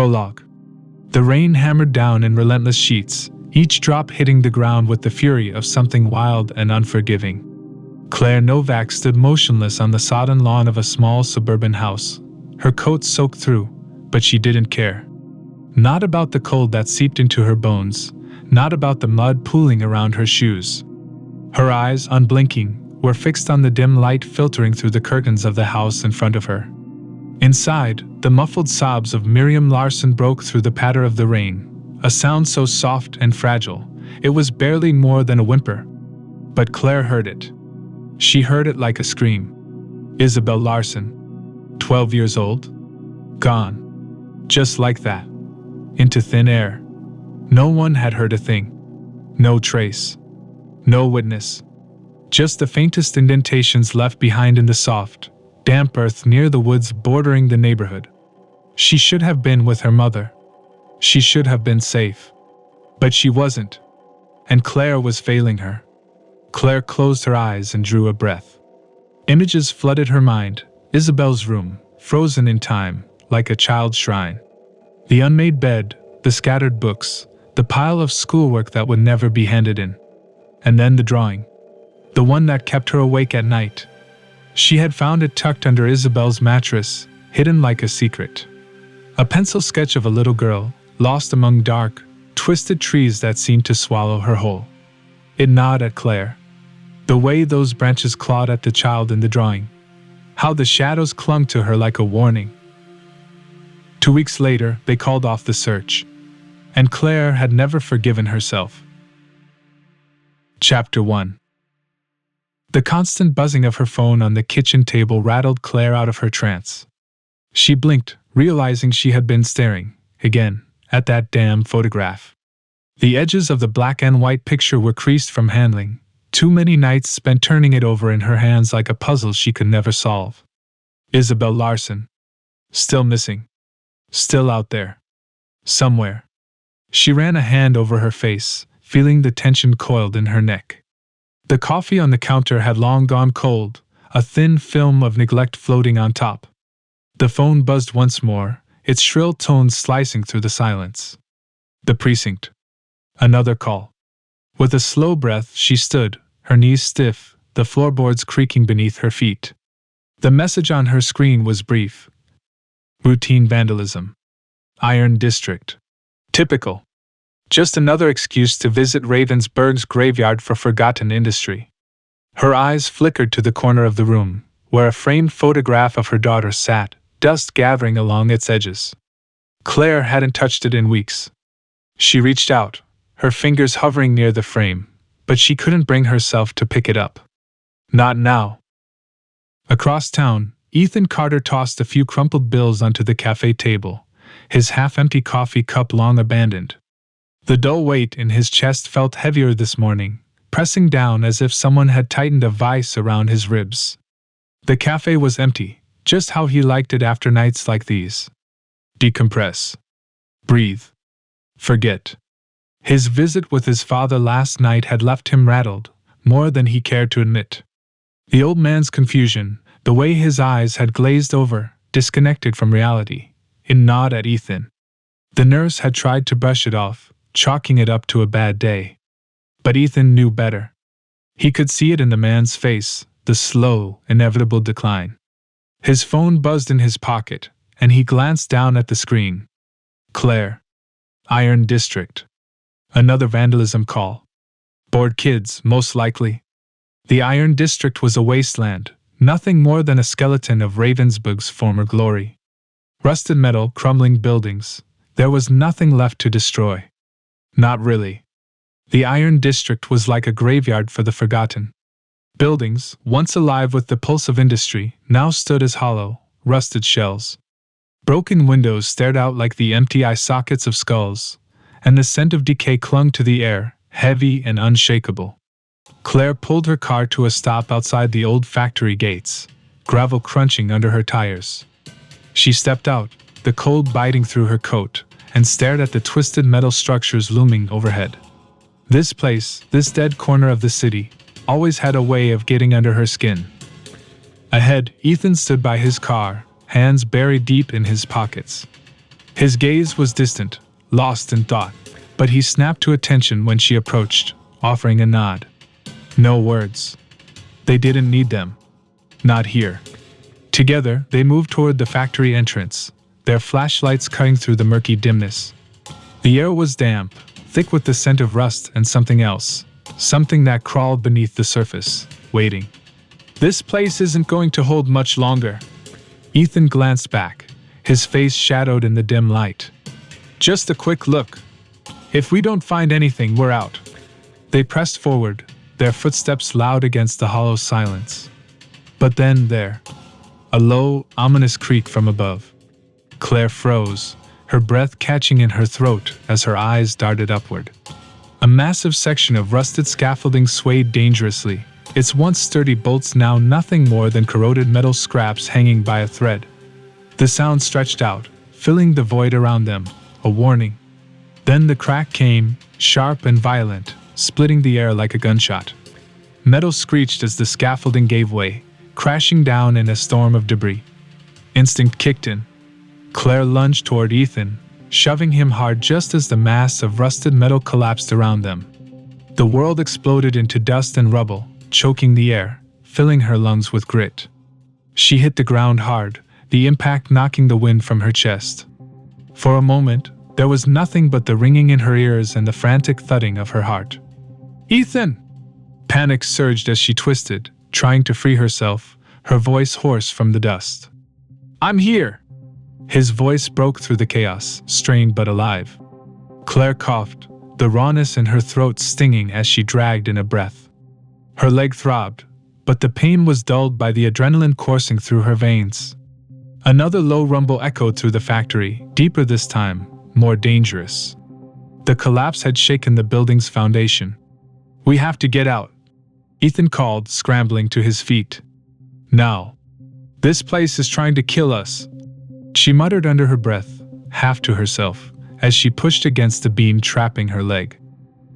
Prologue. The rain hammered down in relentless sheets, each drop hitting the ground with the fury of something wild and unforgiving. Claire Novak stood motionless on the sodden lawn of a small suburban house, her coat soaked through, but she didn't care. Not about the cold that seeped into her bones, not about the mud pooling around her shoes. Her eyes, unblinking, were fixed on the dim light filtering through the curtains of the house in front of her. Inside, the muffled sobs of Miriam Larson broke through the patter of the rain, a sound so soft and fragile, it was barely more than a whimper. But Claire heard it. She heard it like a scream. Isabel Larson, 12 years old? Gone. Just like that. Into thin air. No one had heard a thing. No trace. No witness. Just the faintest indentations left behind in the soft, damp earth near the woods bordering the neighborhood. She should have been with her mother. She should have been safe. But she wasn't. And Claire was failing her. Claire closed her eyes and drew a breath. Images flooded her mind, Isabel's room, frozen in time, like a child's shrine. The unmade bed, the scattered books, the pile of schoolwork that would never be handed in. And then the drawing. The one that kept her awake at night. She had found it tucked under Isabel's mattress, hidden like a secret. A pencil sketch of a little girl, lost among dark, twisted trees that seemed to swallow her whole. It gnawed at Claire. The way those branches clawed at the child in the drawing. How the shadows clung to her like a warning. 2 weeks later, they called off the search. And Claire had never forgiven herself. Chapter 1. The constant buzzing of her phone on the kitchen table rattled Claire out of her trance. She blinked, realizing she had been staring, again, at that damn photograph. The edges of the black and white picture were creased from handling, too many nights spent turning it over in her hands like a puzzle she could never solve. Isabel Larson. Still missing. Still out there. Somewhere. She ran a hand over her face, feeling the tension coiled in her neck. The coffee on the counter had long gone cold, a thin film of neglect floating on top. The phone buzzed once more, its shrill tones slicing through the silence. The precinct. Another call. With a slow breath, she stood, her knees stiff, the floorboards creaking beneath her feet. The message on her screen was brief. Routine vandalism. Iron District. Typical. Just another excuse to visit Ravensberg's graveyard for forgotten industry. Her eyes flickered to the corner of the room, where a framed photograph of her daughter sat, dust gathering along its edges. Claire hadn't touched it in weeks. She reached out, her fingers hovering near the frame, but she couldn't bring herself to pick it up. Not now. Across town, Ethan Carter tossed a few crumpled bills onto the cafe table, his half-empty coffee cup long abandoned. The dull weight in his chest felt heavier this morning, pressing down as if someone had tightened a vice around his ribs. The cafe was empty, just how he liked it after nights like these. Decompress. Breathe. Forget. His visit with his father last night had left him rattled, more than he cared to admit. The old man's confusion, the way his eyes had glazed over, disconnected from reality, it gnawed at Ethan. The nurse had tried to brush it off, chalking it up to a bad day. But Ethan knew better. He could see it in the man's face, the slow, inevitable decline. His phone buzzed in his pocket, and he glanced down at the screen. Claire. Iron District. Another vandalism call. Bored kids, most likely. The Iron District was a wasteland, nothing more than a skeleton of Ravensberg's former glory. Rusted metal, crumbling buildings. There was nothing left to destroy. Not really. The Iron District was like a graveyard for the forgotten. Buildings, once alive with the pulse of industry, now stood as hollow, rusted shells. Broken windows stared out like the empty eye sockets of skulls, and the scent of decay clung to the air, heavy and unshakable. Claire pulled her car to a stop outside the old factory gates, gravel crunching under her tires. She stepped out, the cold biting through her coat, and stared at the twisted metal structures looming overhead. This place, this dead corner of the city, always had a way of getting under her skin. Ahead, Ethan stood by his car, hands buried deep in his pockets. His gaze was distant, lost in thought, but he snapped to attention when she approached, offering a nod. No words. They didn't need them. Not here. Together, they moved toward the factory entrance, their flashlights cutting through the murky dimness. The air was damp, thick with the scent of rust and something else, something that crawled beneath the surface, waiting. This place isn't going to hold much longer. Ethan glanced back, his face shadowed in the dim light. Just a quick look. If we don't find anything, we're out. They pressed forward, their footsteps loud against the hollow silence. But then there, a low, ominous creak from above. Claire froze, her breath catching in her throat as her eyes darted upward. A massive section of rusted scaffolding swayed dangerously, its once sturdy bolts now nothing more than corroded metal scraps hanging by a thread. The sound stretched out, filling the void around them, a warning. Then the crack came, sharp and violent, splitting the air like a gunshot. Metal screeched as the scaffolding gave way, crashing down in a storm of debris. Instinct kicked in. Claire lunged toward Ethan, shoving him hard just as the mass of rusted metal collapsed around them. The world exploded into dust and rubble, choking the air, filling her lungs with grit. She hit the ground hard, the impact knocking the wind from her chest. For a moment, there was nothing but the ringing in her ears and the frantic thudding of her heart. "Ethan!" Panic surged as she twisted, trying to free herself, her voice hoarse from the dust. "I'm here!" His voice broke through the chaos, strained but alive. Claire coughed, the rawness in her throat stinging as she dragged in a breath. Her leg throbbed, but the pain was dulled by the adrenaline coursing through her veins. Another low rumble echoed through the factory, deeper this time, more dangerous. The collapse had shaken the building's foundation. "We have to get out," Ethan called, scrambling to his feet. "Now. This place is trying to kill us," she muttered under her breath, half to herself, as she pushed against the beam trapping her leg.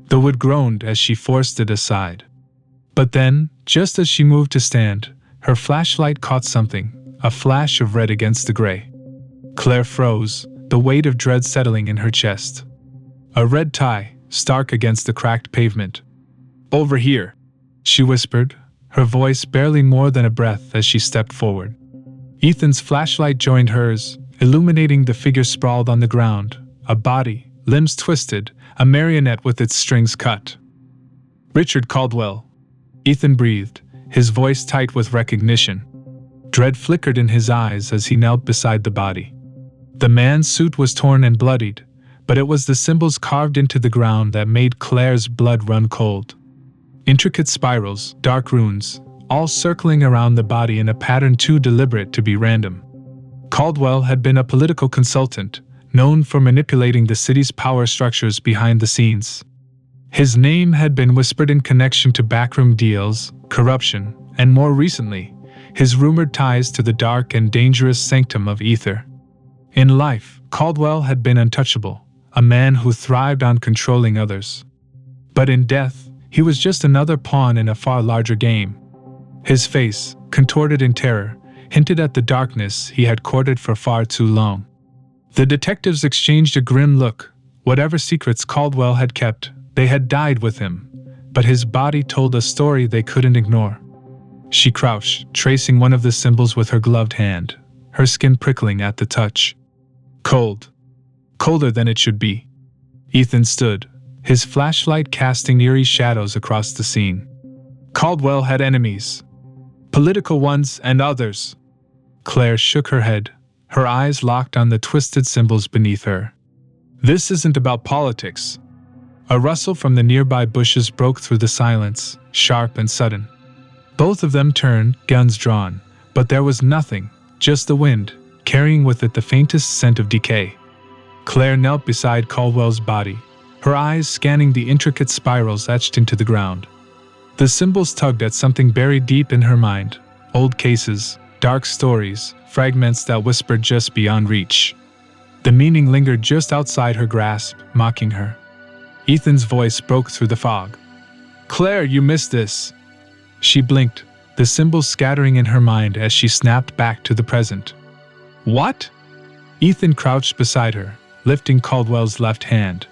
The wood groaned as she forced it aside. But then, just as she moved to stand, her flashlight caught something, a flash of red against the gray. Claire froze, the weight of dread settling in her chest. A red tie, stark against the cracked pavement. "Over here," she whispered, her voice barely more than a breath as she stepped forward. Ethan's flashlight joined hers, illuminating the figure sprawled on the ground, a body, limbs twisted, a marionette with its strings cut. "Richard Caldwell," Ethan breathed, his voice tight with recognition. Dread flickered in his eyes as he knelt beside the body. The man's suit was torn and bloodied, but it was the symbols carved into the ground that made Claire's blood run cold. Intricate spirals, dark runes, all circling around the body in a pattern too deliberate to be random. Caldwell had been a political consultant, known for manipulating the city's power structures behind the scenes. His name had been whispered in connection to backroom deals, corruption, and more recently, his rumored ties to the dark and dangerous Sanctum of Aether. In life, Caldwell had been untouchable, a man who thrived on controlling others. But in death, he was just another pawn in a far larger game. His face, contorted in terror, hinted at the darkness he had courted for far too long. The detectives exchanged a grim look. Whatever secrets Caldwell had kept, they had died with him, but his body told a story they couldn't ignore. She crouched, tracing one of the symbols with her gloved hand, her skin prickling at the touch. Cold. Colder than it should be. Ethan stood, his flashlight casting eerie shadows across the scene. Caldwell had enemies. Political ones and others. Claire shook her head, her eyes locked on the twisted symbols beneath her. "This isn't about politics." A rustle from the nearby bushes broke through the silence, sharp and sudden. Both of them turned, guns drawn, but there was nothing, just the wind, carrying with it the faintest scent of decay. Claire knelt beside Caldwell's body, her eyes scanning the intricate spirals etched into the ground. The symbols tugged at something buried deep in her mind, old cases, dark stories, fragments that whispered just beyond reach. The meaning lingered just outside her grasp, mocking her. Ethan's voice broke through the fog. "Claire, you missed this." She blinked, the symbols scattering in her mind as she snapped back to the present. "What?" Ethan crouched beside her, lifting Caldwell's left hand.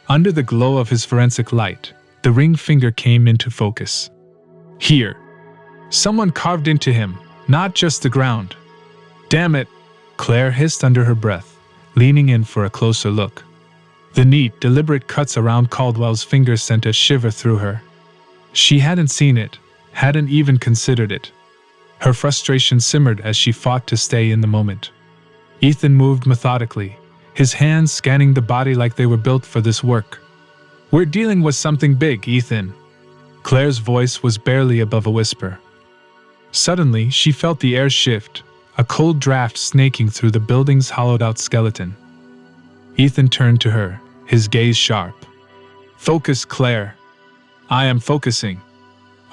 Under the glow of his forensic light, the ring finger came into focus. Here. Someone carved into him, not just the ground. Damn it, Claire hissed under her breath, leaning in for a closer look. The neat, deliberate cuts around Caldwell's fingers sent a shiver through her. She hadn't seen it, hadn't even considered it. Her frustration simmered as she fought to stay in the moment. Ethan moved methodically, his hands scanning the body like they were built for this work. We're dealing with something big, Ethan. Claire's voice was barely above a whisper. Suddenly, she felt the air shift, a cold draft snaking through the building's hollowed-out skeleton. Ethan turned to her, his gaze sharp. Focus, Claire. I am focusing.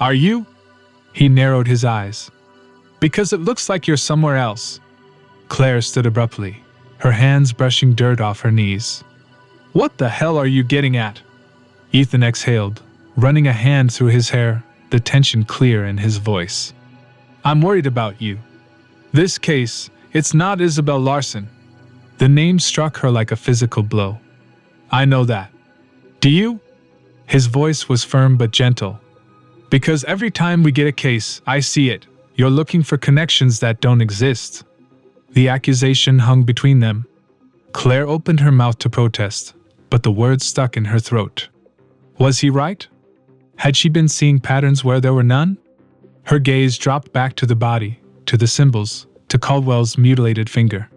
Are you? He narrowed his eyes. Because it looks like you're somewhere else. Claire stood abruptly, her hands brushing dirt off her knees. What the hell are you getting at? Ethan exhaled, running a hand through his hair, the tension clear in his voice. I'm worried about you. This case, it's not Isabel Larson. The name struck her like a physical blow. I know that. Do you? His voice was firm but gentle. Because every time we get a case, I see it. You're looking for connections that don't exist. The accusation hung between them. Claire opened her mouth to protest, but the words stuck in her throat. Was he right? Had she been seeing patterns where there were none? Her gaze dropped back to the body, to the symbols, to Caldwell's mutilated finger.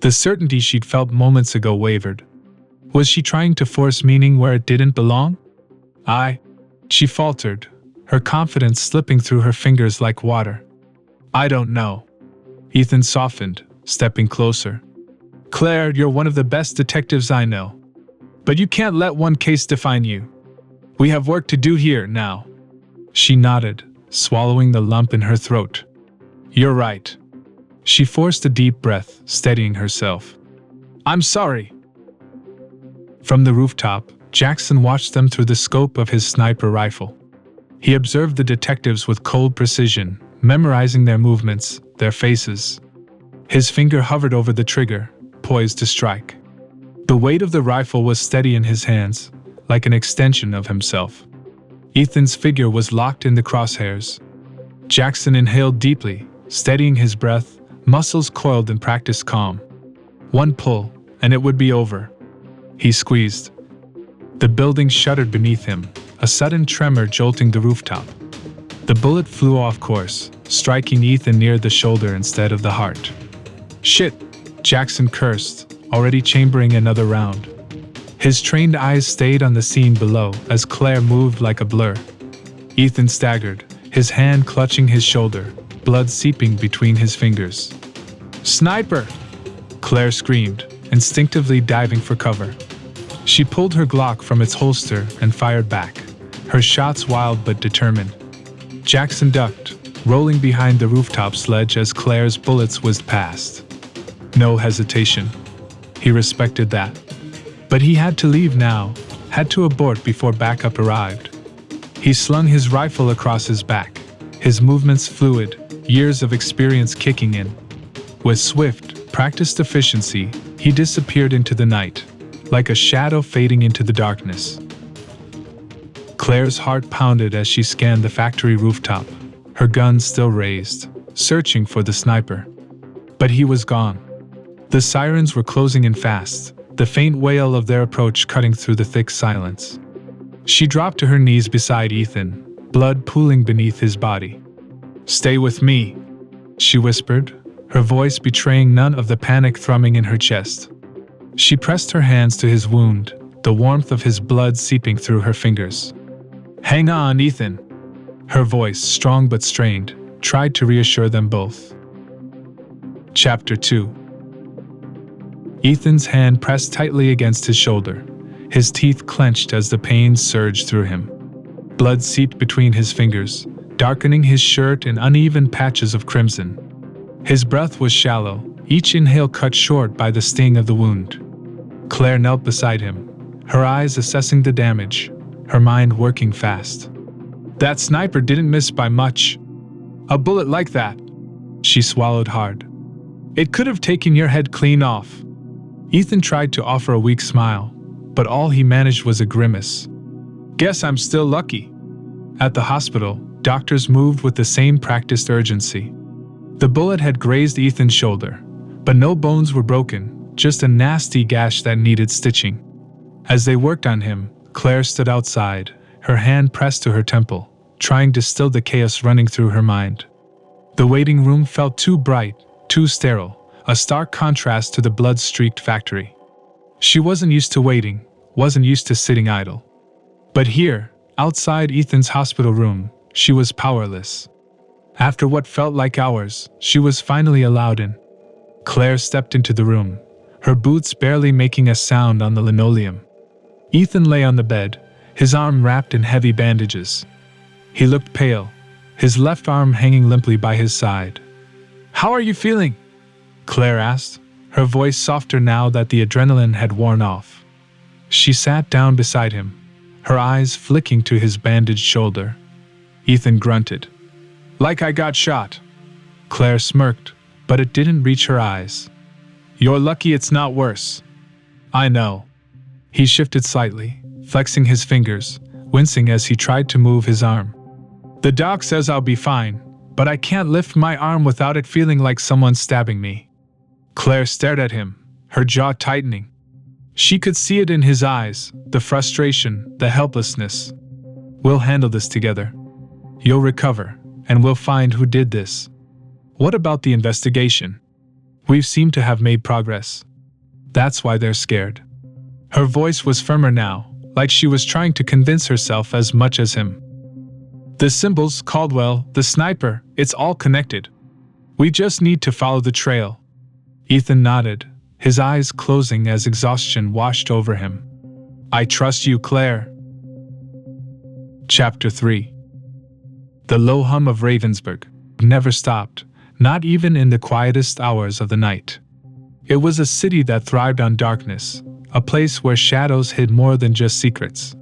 The certainty she'd felt moments ago wavered. Was she trying to force meaning where it didn't belong? She faltered, her confidence slipping through her fingers like water. I don't know. Ethan softened, stepping closer. Claire, you're one of the best detectives I know. But you can't let one case define you. We have work to do here now. She nodded, swallowing the lump in her throat. You're right. She forced a deep breath, steadying herself. I'm sorry. From the rooftop, Jackson watched them through the scope of his sniper rifle. He observed the detectives with cold precision, memorizing their movements, their faces. His finger hovered over the trigger, poised to strike. The weight of the rifle was steady in his hands, like an extension of himself. Ethan's figure was locked in the crosshairs. Jackson inhaled deeply, steadying his breath, muscles coiled in practiced calm. One pull, and it would be over. He squeezed. The building shuddered beneath him, a sudden tremor jolting the rooftop. The bullet flew off course, striking Ethan near the shoulder instead of the heart. Shit, Jackson cursed, already chambering another round. His trained eyes stayed on the scene below as Claire moved like a blur. Ethan staggered, his hand clutching his shoulder, blood seeping between his fingers. Sniper! Claire screamed, instinctively diving for cover. She pulled her Glock from its holster and fired back, her shots wild but determined. Jackson ducked, rolling behind the rooftop sledge as Claire's bullets whizzed past. No hesitation. He respected that. But he had to leave now, had to abort before backup arrived. He slung his rifle across his back, his movements fluid, years of experience kicking in. With swift, practiced efficiency, he disappeared into the night, like a shadow fading into the darkness. Claire's heart pounded as she scanned the factory rooftop, her gun still raised, searching for the sniper. But he was gone. The sirens were closing in fast, the faint wail of their approach cutting through the thick silence. She dropped to her knees beside Ethan, blood pooling beneath his body. Stay with me, she whispered, her voice betraying none of the panic thrumming in her chest. She pressed her hands to his wound, the warmth of his blood seeping through her fingers. Hang on, Ethan. Her voice, strong but strained, tried to reassure them both. Chapter 2. Ethan's hand pressed tightly against his shoulder, his teeth clenched as the pain surged through him. Blood seeped between his fingers, darkening his shirt in uneven patches of crimson. His breath was shallow, each inhale cut short by the sting of the wound. Claire knelt beside him, her eyes assessing the damage, her mind working fast. That sniper didn't miss by much. A bullet like that. She swallowed hard. It could have taken your head clean off." Ethan tried to offer a weak smile, but all he managed was a grimace. "Guess I'm still lucky." At the hospital, doctors moved with the same practiced urgency. The bullet had grazed Ethan's shoulder, but no bones were broken, just a nasty gash that needed stitching. As they worked on him, Claire stood outside, her hand pressed to her temple, trying to still the chaos running through her mind. The waiting room felt too bright, too sterile, a stark contrast to the blood-streaked factory. She wasn't used to waiting, wasn't used to sitting idle. But here, outside Ethan's hospital room, she was powerless. After what felt like hours, she was finally allowed in. Claire stepped into the room, her boots barely making a sound on the linoleum. Ethan lay on the bed, his arm wrapped in heavy bandages. He looked pale, his left arm hanging limply by his side. "How are you feeling?" Claire asked, her voice softer now that the adrenaline had worn off. She sat down beside him, her eyes flicking to his bandaged shoulder. Ethan grunted. "Like I got shot." Claire smirked, but it didn't reach her eyes. "You're lucky it's not worse." "I know." He shifted slightly, flexing his fingers, wincing as he tried to move his arm. "The doc says I'll be fine, but I can't lift my arm without it feeling like someone's stabbing me." Claire stared at him, her jaw tightening. She could see it in his eyes, the frustration, the helplessness. "We'll handle this together. You'll recover, and we'll find who did this." "What about the investigation? We've seemed to have made progress." "That's why they're scared." Her voice was firmer now, like she was trying to convince herself as much as him. "The symbols, Caldwell, the sniper, it's all connected. We just need to follow the trail." Ethan nodded, his eyes closing as exhaustion washed over him. "I trust you, Claire." Chapter 3. The low hum of Ravensberg never stopped, not even in the quietest hours of the night. It was a city that thrived on darkness, a place where shadows hid more than just secrets.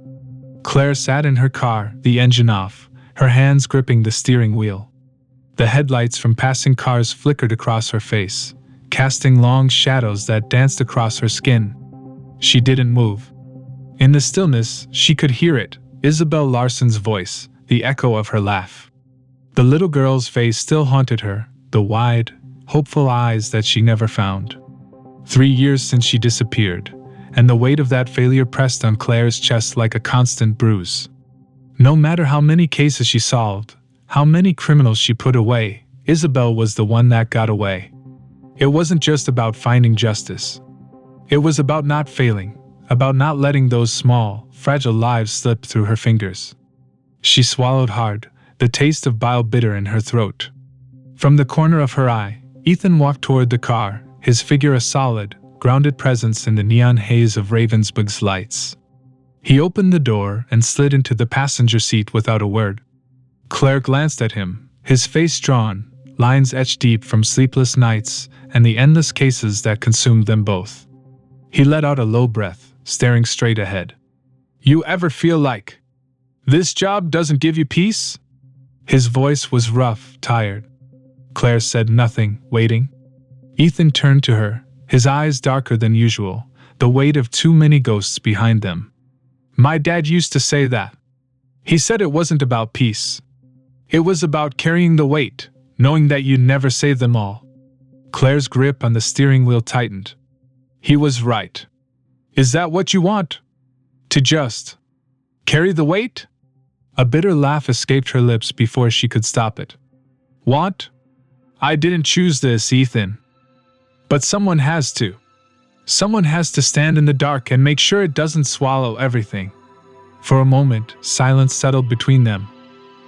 Claire sat in her car, the engine off, her hands gripping the steering wheel. The headlights from passing cars flickered across her face, casting long shadows that danced across her skin. She didn't move. In the stillness, she could hear it, Isabel Larson's voice, the echo of her laugh. The little girl's face still haunted her, the wide, hopeful eyes that she never found. 3 years since she disappeared, and the weight of that failure pressed on Claire's chest like a constant bruise. No matter how many cases she solved, how many criminals she put away, Isabel was the one that got away. It wasn't just about finding justice. It was about not failing, about not letting those small, fragile lives slip through her fingers. She swallowed hard, the taste of bile bitter in her throat. From the corner of her eye, Ethan walked toward the car, his figure a solid, grounded presence in the neon haze of Ravensberg's lights. He opened the door and slid into the passenger seat without a word. Claire glanced at him, his face drawn, lines etched deep from sleepless nights and the endless cases that consumed them both. He let out a low breath, staring straight ahead. "You ever feel like this job doesn't give you peace?" His voice was rough, tired. Claire said nothing, waiting. Ethan turned to her, his eyes darker than usual, the weight of too many ghosts behind them. "My dad used to say that. He said it wasn't about peace. It was about carrying the weight, knowing that you'd never save them all." Claire's grip on the steering wheel tightened. He was right. "Is that what you want? To just carry the weight?" A bitter laugh escaped her lips before she could stop it. "Want? I didn't choose this, Ethan. But someone has to. Someone has to stand in the dark and make sure it doesn't swallow everything." For a moment, silence settled between them.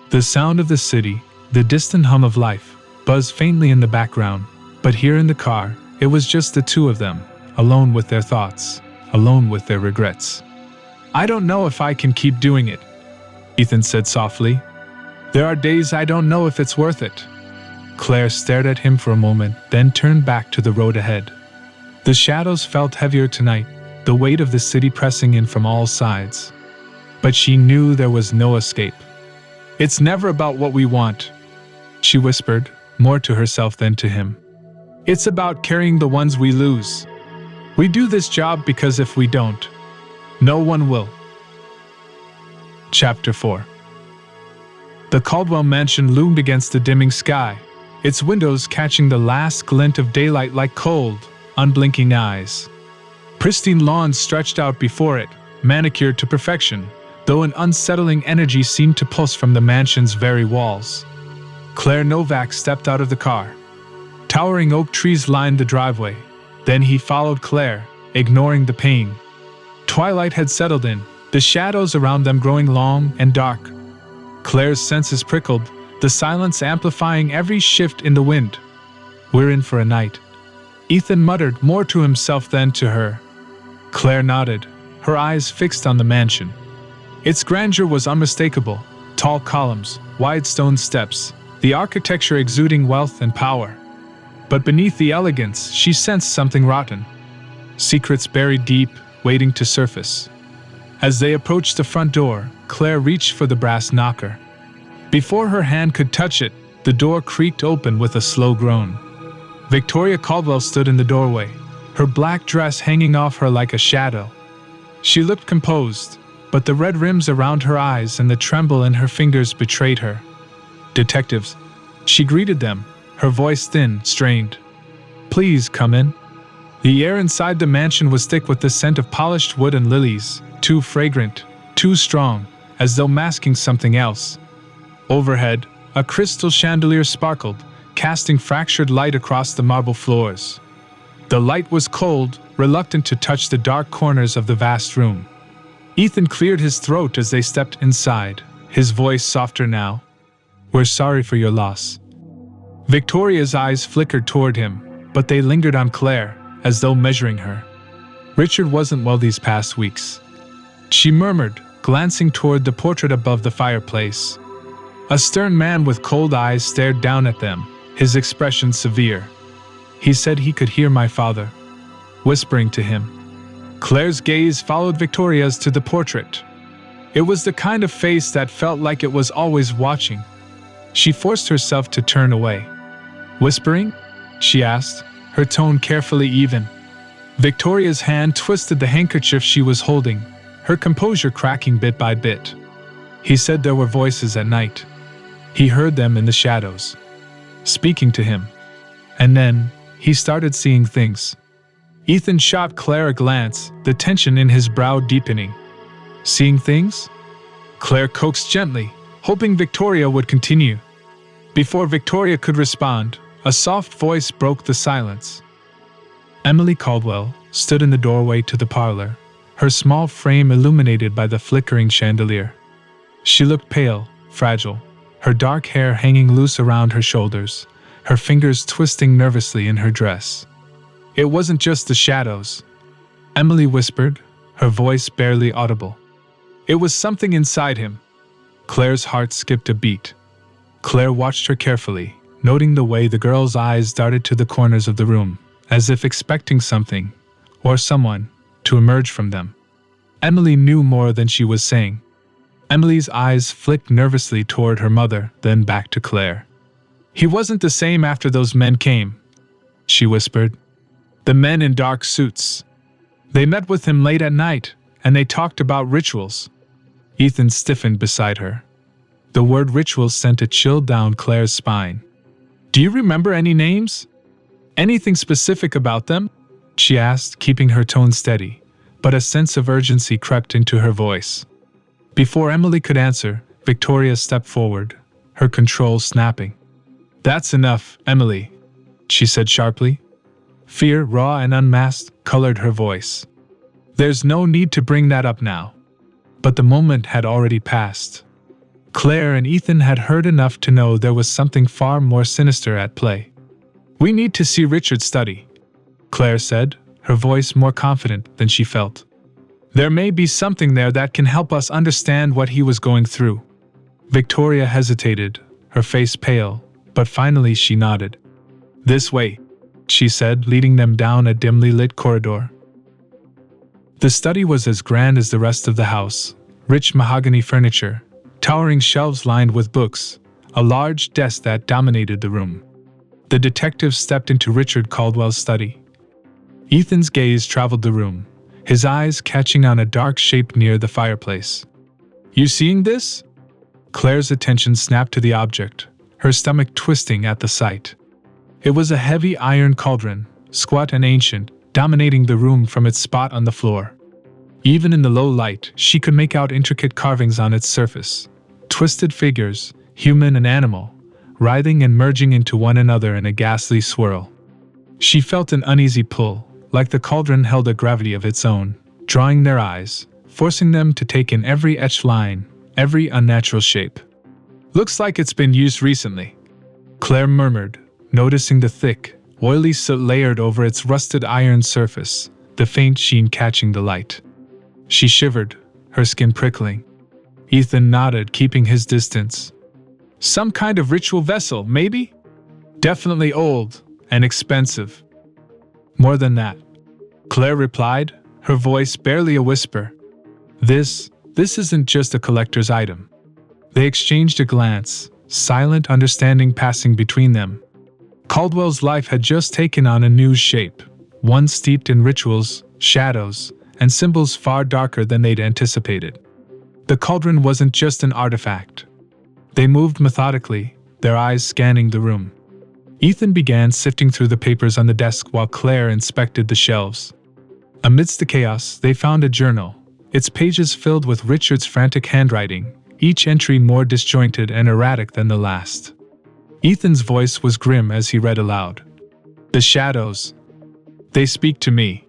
The sound of the city, the distant hum of life, buzzed faintly in the background, but here in the car, it was just the two of them, alone with their thoughts, alone with their regrets. "I don't know if I can keep doing it," Ethan said softly. "There are days I don't know if it's worth it." Claire stared at him for a moment, then turned back to the road ahead. The shadows felt heavier tonight, the weight of the city pressing in from all sides. But she knew there was no escape. "It's never about what we want," she whispered, more to herself than to him. It's about carrying the ones we lose. We do this job because if we don't, no one will. Chapter 4. The Caldwell mansion loomed against the dimming sky, its windows catching the last glint of daylight like cold, unblinking eyes. Pristine lawns stretched out before it, manicured to perfection, though an unsettling energy seemed to pulse from the mansion's very walls. Claire Novak stepped out of the car. Towering oak trees lined the driveway. Then he followed Claire, ignoring the pain. Twilight had settled in, the shadows around them growing long and dark. Claire's senses prickled, the silence amplifying every shift in the wind. "We're in for a night," Ethan muttered, more to himself than to her. Claire nodded, her eyes fixed on the mansion. Its grandeur was unmistakable: tall columns, wide stone steps, the architecture exuding wealth and power. But beneath the elegance, she sensed something rotten. Secrets buried deep, waiting to surface. As they approached the front door, Claire reached for the brass knocker. Before her hand could touch it, the door creaked open with a slow groan. Victoria Caldwell stood in the doorway, her black dress hanging off her like a shadow. She looked composed, but the red rims around her eyes and the tremble in her fingers betrayed her. "Detectives," she greeted them, her voice thin, strained. "Please come in." The air inside the mansion was thick with the scent of polished wood and lilies, too fragrant, too strong, as though masking something else. Overhead, a crystal chandelier sparkled, casting fractured light across the marble floors. The light was cold, reluctant to touch the dark corners of the vast room. Ethan cleared his throat as they stepped inside, his voice softer now. "We're sorry for your loss." Victoria's eyes flickered toward him, but they lingered on Claire, as though measuring her. "Richard wasn't well these past weeks," she murmured, glancing toward the portrait above the fireplace. A stern man with cold eyes stared down at them, his expression severe. "He said he could hear my father whispering to him." Claire's gaze followed Victoria's to the portrait. It was the kind of face that felt like it was always watching. She forced herself to turn away. "Whispering?" she asked, her tone carefully even. Victoria's hand twisted the handkerchief she was holding, her composure cracking bit by bit. "He said there were voices at night. He heard them in the shadows, speaking to him. And then, he started seeing things." Ethan shot Claire a glance, the tension in his brow deepening. "Seeing things?" Claire coaxed gently, hoping Victoria would continue. Before Victoria could respond, a soft voice broke the silence. Emily Caldwell stood in the doorway to the parlor, her small frame illuminated by the flickering chandelier. She looked pale, fragile, her dark hair hanging loose around her shoulders, her fingers twisting nervously in her dress. "It wasn't just the shadows," Emily whispered, her voice barely audible. "It was something inside him." Claire's heart skipped a beat. Claire watched her carefully, noting the way the girl's eyes darted to the corners of the room, as if expecting something, or someone, to emerge from them. Emily knew more than she was saying. Emily's eyes flicked nervously toward her mother, then back to Claire. "He wasn't the same after those men came," she whispered. "The men in dark suits. They met with him late at night, and they talked about rituals." Ethan stiffened beside her. The word rituals sent a chill down Claire's spine. "Do you remember any names? Anything specific about them?" she asked, keeping her tone steady, but a sense of urgency crept into her voice. Before Emily could answer, Victoria stepped forward, her control snapping. "That's enough, Emily," she said sharply. Fear, raw and unmasked, colored her voice. "There's no need to bring that up now." But the moment had already passed. Claire and Ethan had heard enough to know there was something far more sinister at play. "We need to see Richard's study," Claire said, her voice more confident than she felt. "There may be something there that can help us understand what he was going through." Victoria hesitated, her face pale, but finally she nodded. "This way," she said, leading them down a dimly lit corridor. The study was as grand as the rest of the house, rich mahogany furniture, towering shelves lined with books, a large desk that dominated the room. The detective stepped into Richard Caldwell's study. Ethan's gaze traveled the room, his eyes catching on a dark shape near the fireplace. "You seeing this?" Claire's attention snapped to the object, her stomach twisting at the sight. It was a heavy iron cauldron, squat and ancient, dominating the room from its spot on the floor. Even in the low light, she could make out intricate carvings on its surface. Twisted figures, human and animal, writhing and merging into one another in a ghastly swirl. She felt an uneasy pull, like the cauldron held a gravity of its own, drawing their eyes, forcing them to take in every etched line, every unnatural shape. "Looks like it's been used recently," Claire murmured, noticing the thick, oily soot layered over its rusted iron surface, the faint sheen catching the light. She shivered, her skin prickling. Ethan nodded, keeping his distance. "Some kind of ritual vessel, maybe? Definitely old and expensive." "More than that," Claire replied, her voice barely a whisper. This isn't just a collector's item." They exchanged a glance, silent understanding passing between them. Caldwell's life had just taken on a new shape, one steeped in rituals, shadows, and symbols far darker than they'd anticipated. The cauldron wasn't just an artifact. They moved methodically, their eyes scanning the room. Ethan began sifting through the papers on the desk while Claire inspected the shelves. Amidst the chaos, they found a journal, its pages filled with Richard's frantic handwriting, each entry more disjointed and erratic than the last. Ethan's voice was grim as he read aloud. "The shadows. They speak to me.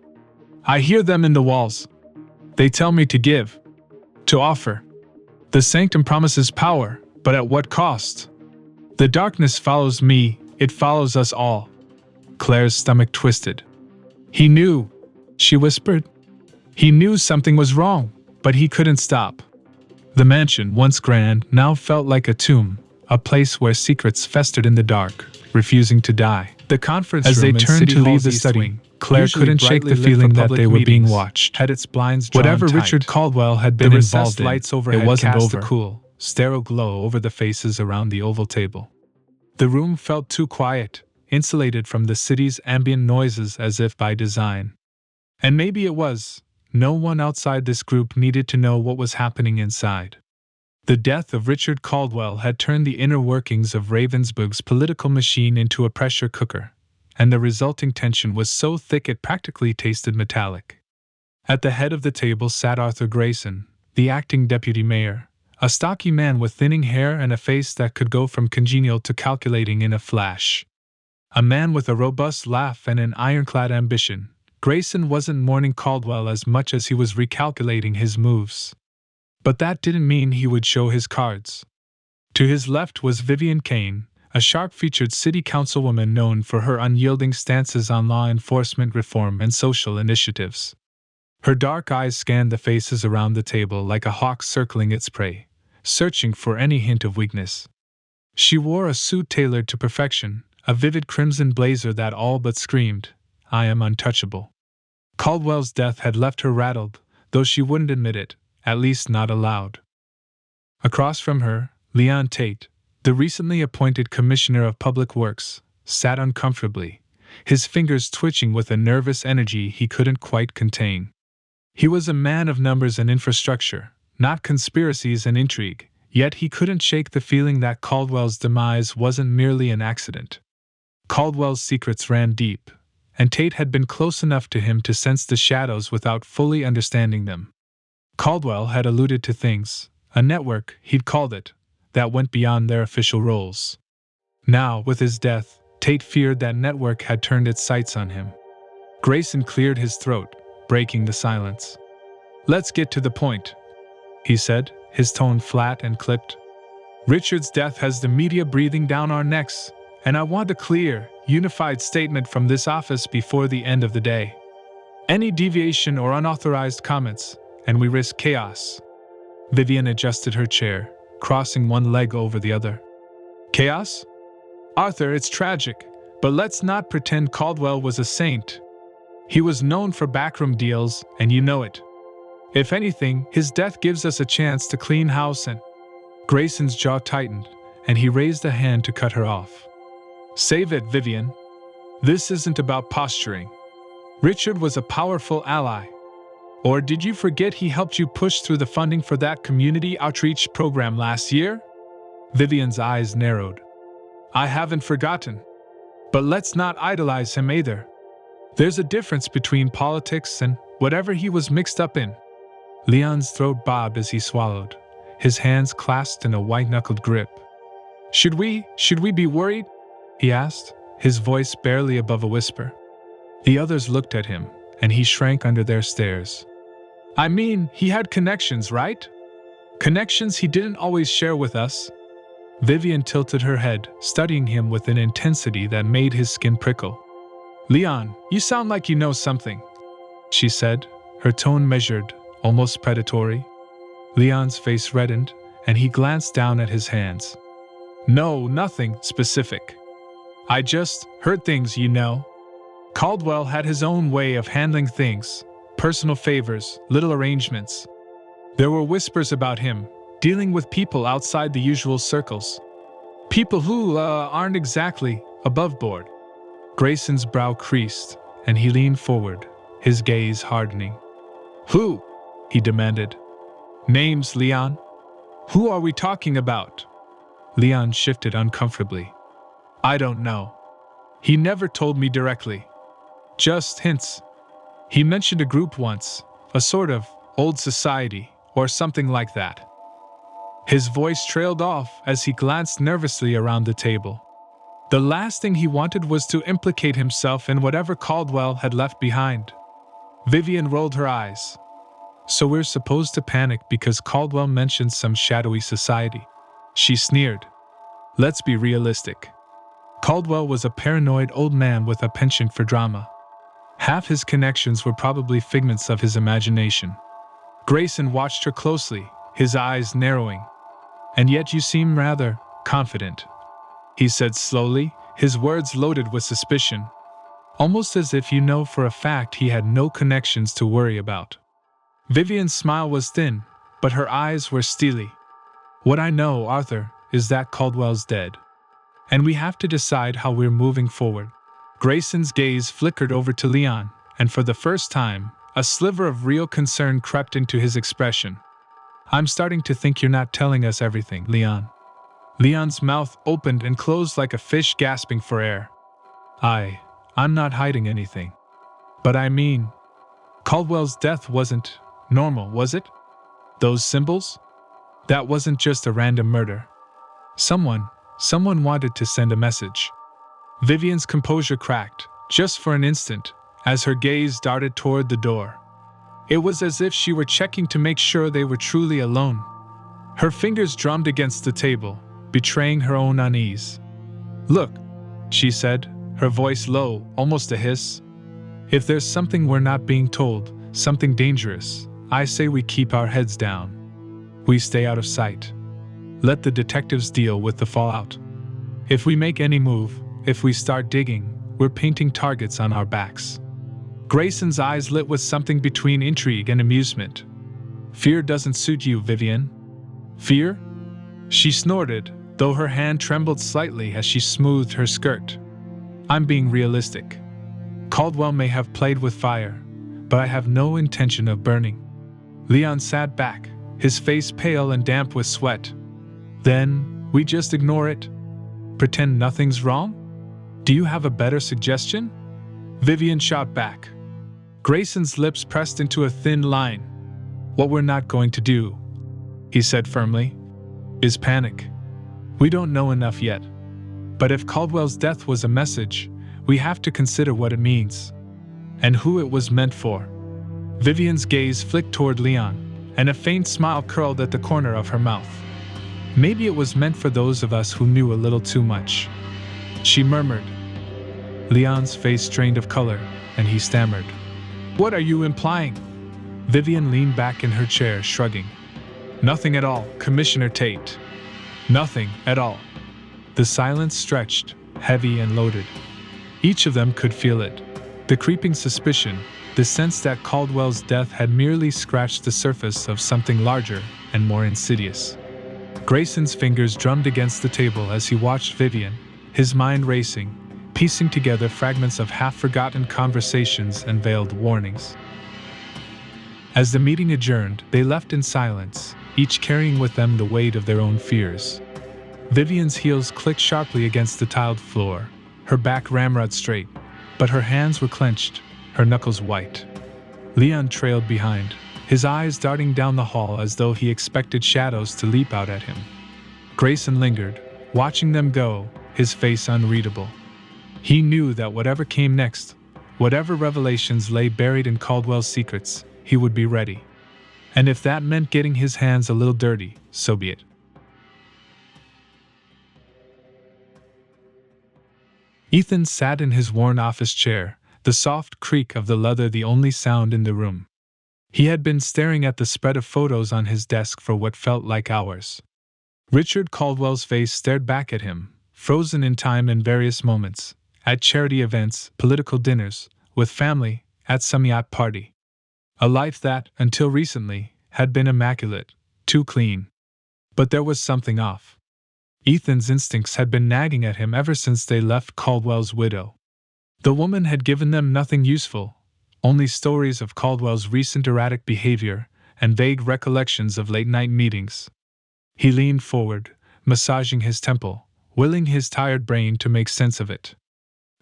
I hear them in the walls. They tell me to give, to offer. The sanctum promises power, but at what cost? The darkness follows me, it follows us all." Claire's stomach twisted. "He knew," she whispered. "He knew something was wrong, but he couldn't stop." The mansion, once grand, now felt like a tomb, a place where secrets festered in the dark, refusing to die. The conference room, as they turned to leave the study, Claire couldn't shake the feeling that they were being watched. Had its blinds drawn Whatever tight. Richard Caldwell had been involved in, lights it wasn't cast over. a Cool, sterile glow over the faces around the oval table. The room felt too quiet, insulated from the city's ambient noises as if by design. And maybe it was. No one outside this group needed to know what was happening inside. The death of Richard Caldwell had turned the inner workings of Ravensberg's political machine into a pressure cooker, and the resulting tension was so thick it practically tasted metallic. At the head of the table sat Arthur Grayson, the acting deputy mayor, a stocky man with thinning hair and a face that could go from congenial to calculating in a flash. A man with a robust laugh and an ironclad ambition, Grayson wasn't mourning Caldwell as much as he was recalculating his moves. But that didn't mean he would show his cards. To his left was Vivian Kane, a sharp-featured city councilwoman known for her unyielding stances on law enforcement reform and social initiatives. Her dark eyes scanned the faces around the table like a hawk circling its prey, searching for any hint of weakness. She wore a suit tailored to perfection, a vivid crimson blazer that all but screamed, "I am untouchable." Caldwell's death had left her rattled, though she wouldn't admit it, at least not aloud. Across from her, Leon Tate, the recently appointed Commissioner of Public Works, sat uncomfortably, his fingers twitching with a nervous energy he couldn't quite contain. He was a man of numbers and infrastructure, not conspiracies and intrigue, yet he couldn't shake the feeling that Caldwell's demise wasn't merely an accident. Caldwell's secrets ran deep, and Tate had been close enough to him to sense the shadows without fully understanding them. Caldwell had alluded to things, a network, he'd called it, that went beyond their official roles. Now, with his death, Tate feared that network had turned its sights on him. Grayson cleared his throat, breaking the silence. "Let's get to the point," he said, his tone flat and clipped. "Richard's death has the media breathing down our necks, and I want a clear, unified statement from this office before the end of the day. Any deviation or unauthorized comments, and we risk chaos." Vivian adjusted her chair, crossing one leg over the other. "Chaos? Arthur, it's tragic, but let's not pretend Caldwell was a saint. He was known for backroom deals, and you know it. If anything, his death gives us a chance to clean house and—" Grayson's jaw tightened, and he raised a hand to cut her off. Save it, Vivian. This isn't about posturing. Richard was a powerful ally. Or did you forget he helped you push through the funding for that community outreach program last year? Vivian's eyes narrowed. I haven't forgotten. But let's not idolize him either. There's a difference between politics and whatever he was mixed up in. Leon's throat bobbed as he swallowed, his hands clasped in a white-knuckled grip. Should we be worried? He asked, his voice barely above a whisper. The others looked at him, and he shrank under their stares. I mean, he had connections, right? Connections he didn't always share with us. Vivian tilted her head, studying him with an intensity that made his skin prickle. Leon, you sound like you know something, she said, her tone measured, almost predatory. Leon's face reddened, and he glanced down at his hands. No, nothing specific. I just heard things, you know. Caldwell had his own way of handling things, personal favors, little arrangements. There were whispers about him, dealing with people outside the usual circles. People who aren't exactly above board. Grayson's brow creased, and he leaned forward, his gaze hardening. Who? He demanded. Names, Leon? Who are we talking about? Leon shifted uncomfortably. I don't know. He never told me directly. Just hints. He mentioned a group once, a sort of old society, or something like that. His voice trailed off as he glanced nervously around the table. The last thing he wanted was to implicate himself in whatever Caldwell had left behind. Vivian rolled her eyes. So we're supposed to panic because Caldwell mentioned some shadowy society. She sneered. Let's be realistic. Caldwell was a paranoid old man with a penchant for drama. Half his connections were probably figments of his imagination. Grayson watched her closely, his eyes narrowing. And yet you seem rather confident, he said slowly, his words loaded with suspicion. Almost as if you know for a fact he had no connections to worry about. Vivian's smile was thin, but her eyes were steely. What I know, Arthur, is that Caldwell's dead. And we have to decide how we're moving forward. Grayson's gaze flickered over to Leon, and for the first time, a sliver of real concern crept into his expression. I'm starting to think you're not telling us everything, Leon. Leon's mouth opened and closed like a fish gasping for air. I'm not hiding anything. But I mean, Caldwell's death wasn't normal, was it? Those symbols? That wasn't just a random murder. Someone wanted to send a message. Vivian's composure cracked, just for an instant, as her gaze darted toward the door. It was as if she were checking to make sure they were truly alone. Her fingers drummed against the table, betraying her own unease. Look, she said, her voice low, almost a hiss. If there's something we're not being told, something dangerous, I say we keep our heads down. We stay out of sight. Let the detectives deal with the fallout. If we make any move, if we start digging, we're painting targets on our backs. Grayson's eyes lit with something between intrigue and amusement. Fear doesn't suit you, Vivian. Fear? She snorted, though her hand trembled slightly as she smoothed her skirt. I'm being realistic. Caldwell may have played with fire, but I have no intention of burning. Leon sat back, his face pale and damp with sweat. Then, we just ignore it? Pretend nothing's wrong? Do you have a better suggestion? Vivian shot back. Grayson's lips pressed into a thin line. What we're not going to do, he said firmly, is panic. We don't know enough yet. But if Caldwell's death was a message, we have to consider what it means. And who it was meant for. Vivian's gaze flicked toward Leon, and a faint smile curled at the corner of her mouth. Maybe it was meant for those of us who knew a little too much. She murmured. Leon's face strained of color, and he stammered. What are you implying? Vivian leaned back in her chair, shrugging. Nothing at all, Commissioner Tate. Nothing at all. The silence stretched, heavy and loaded. Each of them could feel it. The creeping suspicion, the sense that Caldwell's death had merely scratched the surface of something larger and more insidious. Grayson's fingers drummed against the table as he watched Vivian, his mind racing, piecing together fragments of half-forgotten conversations and veiled warnings. As the meeting adjourned, they left in silence, each carrying with them the weight of their own fears. Vivian's heels clicked sharply against the tiled floor, her back ramrod straight, but her hands were clenched, her knuckles white. Leon trailed behind, his eyes darting down the hall as though he expected shadows to leap out at him. Grayson lingered, watching them go, his face unreadable. He knew that whatever came next, whatever revelations lay buried in Caldwell's secrets, he would be ready. And if that meant getting his hands a little dirty, so be it. Ethan sat in his worn office chair, the soft creak of the leather the only sound in the room. He had been staring at the spread of photos on his desk for what felt like hours. Richard Caldwell's face stared back at him, frozen in time in various moments, at charity events, political dinners, with family, at some yacht party. A life that, until recently, had been immaculate, too clean. But there was something off. Ethan's instincts had been nagging at him ever since they left Caldwell's widow. The woman had given them nothing useful, only stories of Caldwell's recent erratic behavior and vague recollections of late-night meetings. He leaned forward, massaging his temple, willing his tired brain to make sense of it.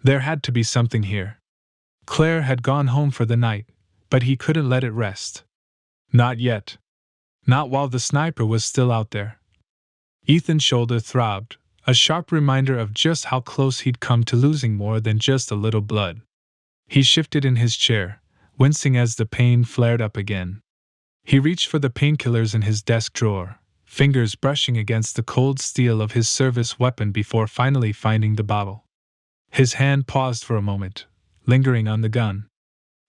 There had to be something here. Claire had gone home for the night, but he couldn't let it rest. Not yet. Not while the sniper was still out there. Ethan's shoulder throbbed, a sharp reminder of just how close he'd come to losing more than just a little blood. He shifted in his chair, wincing as the pain flared up again. He reached for the painkillers in his desk drawer, fingers brushing against the cold steel of his service weapon before finally finding the bottle. His hand paused for a moment, lingering on the gun.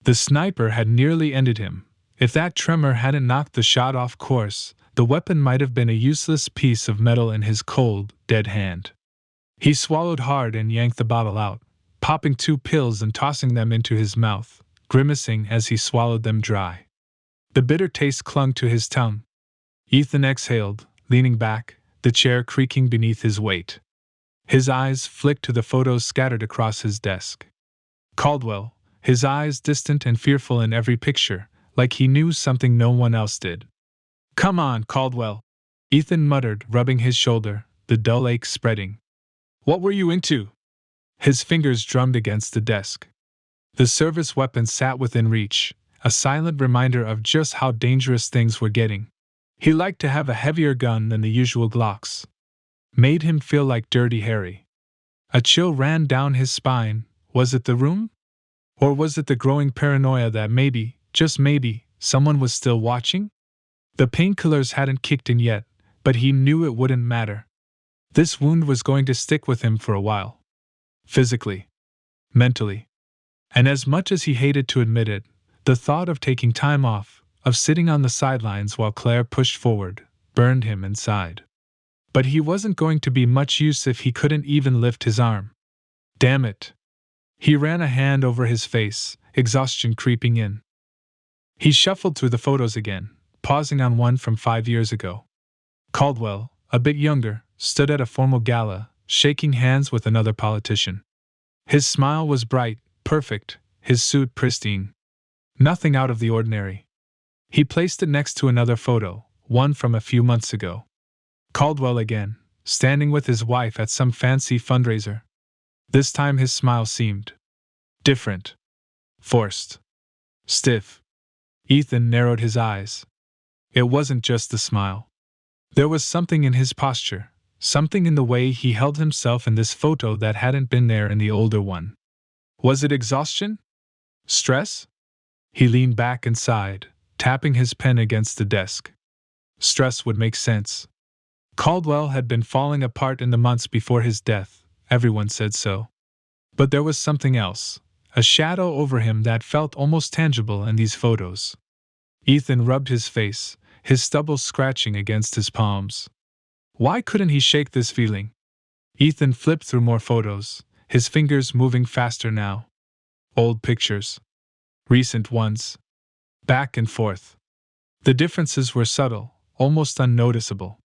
The sniper had nearly ended him. If that tremor hadn't knocked the shot off course, the weapon might have been a useless piece of metal in his cold, dead hand. He swallowed hard and yanked the bottle out, popping 2 pills and tossing them into his mouth, grimacing as he swallowed them dry. The bitter taste clung to his tongue. Ethan exhaled, leaning back, the chair creaking beneath his weight. His eyes flicked to the photos scattered across his desk. Caldwell, his eyes distant and fearful in every picture, like he knew something no one else did. "Come on, Caldwell," Ethan muttered, rubbing his shoulder, the dull ache spreading. "What were you into?" His fingers drummed against the desk. The service weapon sat within reach, a silent reminder of just how dangerous things were getting. He liked to have a heavier gun than the usual Glocks. Made him feel like Dirty Harry. A chill ran down his spine. Was it the room? Or was it the growing paranoia that maybe, just maybe, someone was still watching? The painkillers hadn't kicked in yet, but he knew it wouldn't matter. This wound was going to stick with him for a while. Physically. Mentally. And as much as he hated to admit it, the thought of taking time off, of sitting on the sidelines while Claire pushed forward, burned him inside. But he wasn't going to be much use if he couldn't even lift his arm. Damn it. He ran a hand over his face, exhaustion creeping in. He shuffled through the photos again, pausing on one from 5 years ago. Caldwell, a bit younger, stood at a formal gala, shaking hands with another politician. His smile was bright, perfect, his suit pristine. Nothing out of the ordinary. He placed it next to another photo, one from a few months ago. Caldwell again, standing with his wife at some fancy fundraiser. This time his smile seemed different. Forced. Stiff. Ethan narrowed his eyes. It wasn't just the smile. There was something in his posture, something in the way he held himself in this photo that hadn't been there in the older one. Was it exhaustion? Stress? He leaned back and sighed, tapping his pen against the desk. Stress would make sense. Caldwell had been falling apart in the months before his death, everyone said so. But there was something else, a shadow over him that felt almost tangible in these photos. Ethan rubbed his face, his stubble scratching against his palms. Why couldn't he shake this feeling? Ethan flipped through more photos, his fingers moving faster now. Old pictures. Recent ones. Back and forth. The differences were subtle, almost unnoticeable.